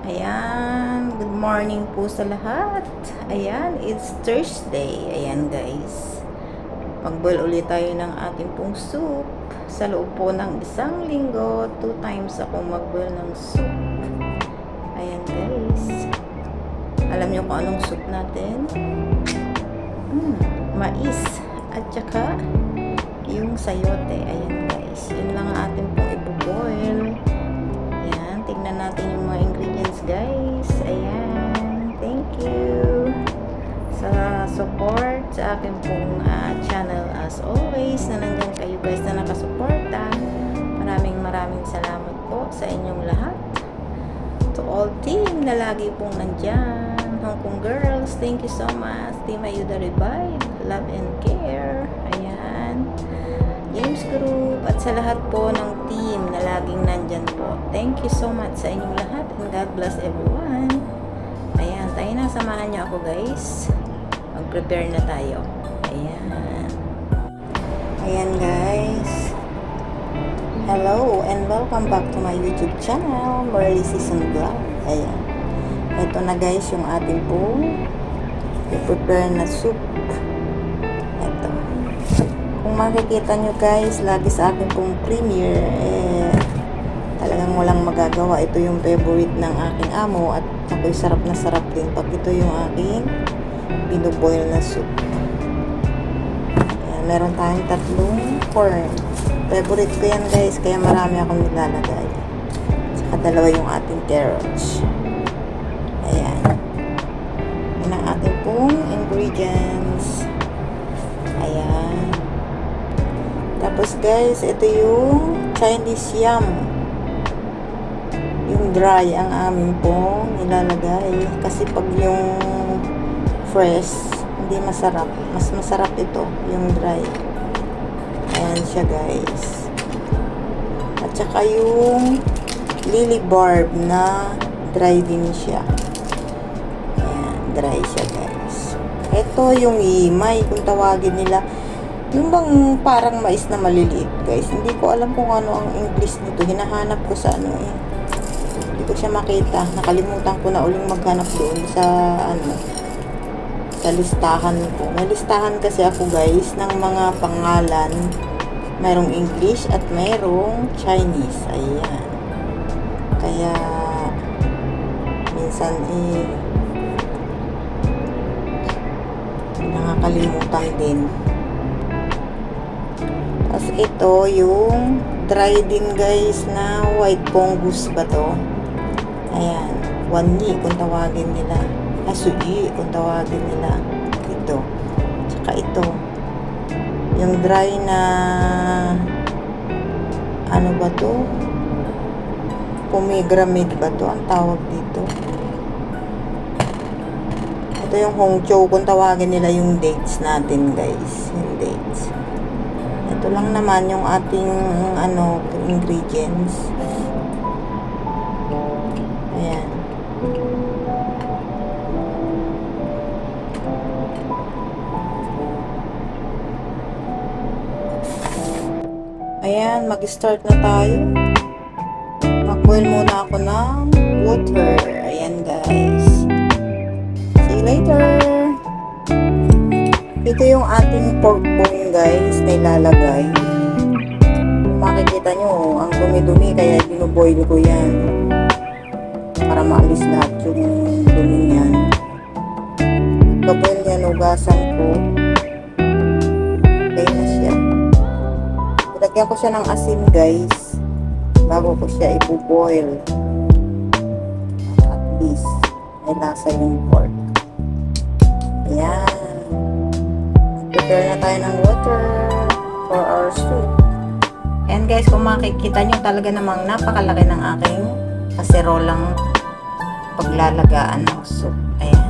Ayan, good morning po sa lahat. Ayan, it's Thursday. Ayan guys, mag-boil ulit tayo ng ating pong soup. Sa loob po ng isang linggo, 2 times ako mag-boil ng soup. Ayan guys, alam nyo kung anong soup natin? Mais at saka yung sayote. Ayan guys, yun lang ang ating pong i-boil. Ayan, tignan natin yung mga ingredients guys. Ayan, thank you sa support sa akin pong channel as always, na nandyan kayo guys na nakasuporta. Maraming salamat po sa inyong lahat. To all team na lagi pong nandyan, Hong Kong girls, thank you so much. Team Ayuda Revive, love and care. Ayan, James Group, at sa lahat po ng team na laging nandyan po, thank you so much sa inyong lahat, and God bless everyone. Ayan, tayo na, samahan niyo ako guys, mag-prepare na tayo. Ayan, ayan guys, hello and welcome back to my YouTube channel, Merly Season Vlog. Ayan, ito na guys yung ating po i-prepare na soup. Ito, kung makikita nyo guys, lagi sa akin pong premiere, talagang walang magagawa. Ito yung favorite ng aking amo at ako'y sarap na sarap din pag ito yung aking binoboil na soup. Ayan, meron tayong 3 corn. Favorite ko yan guys, kaya marami akong nilalagay. Saka 2 yung ating carrots. Ayan, yun ang ating pong ingredients. Ayan. Tapos guys, ito yung Chinese yam. Yung dry ang amin pong nilalagay. Kasi pag yung fresh, hindi masarap. Mas masarap ito, yung dry. Ayan siya guys. At saka yung lily barb na dry din siya. Ayan, dry siya guys. Ito yung himay, kung tawagin nila. Yung bang parang mais na maliliit guys. Hindi ko alam kung ano ang English nito. Hinahanap ko sa ano eh. Hindi ko siya makita. Nakalimutan ko na uling maghanap doon sa ano, sa listahan ko. May listahan kasi ako guys ng mga pangalan. Mayroong English at mayroong Chinese. Ayan. Kaya minsan nakakalimutan din. Tapos ito yung dry din guys na white pongus ba to? Ayan, wanyi kung tawagin nila. Suyi kung tawagin nila. Ito. Tsaka ito. Yung dry na ano ba to? Pomegranate ba to? Ang tawag dito. Ito yung hongchou kung tawagin nila yung dates natin guys. Yung dates. Ito lang naman yung ating ano, ingredients. Ayan. Ayan, mag-start na tayo. Mag-boil muna ako ng water. Ayan guys. See you later. Ito yung ating pork bone guys na ilalagay. Makikita nyo, ang dumi-dumi kaya binuboil ko yan. Para maalis lahat yung dumi niyan. Pagka-boil yan, ugasan ko. Okay na siya. Ilagyan ko siya ng asin guys. Bago ko siya ipo-boil. At least, may lasa yung pork. Ayan. Prepare na tayo ng water for our soup. And guys, kung makikita nyo talaga namang napakalaki ng aking kaserolang paglalagaan ng soup. Ayan.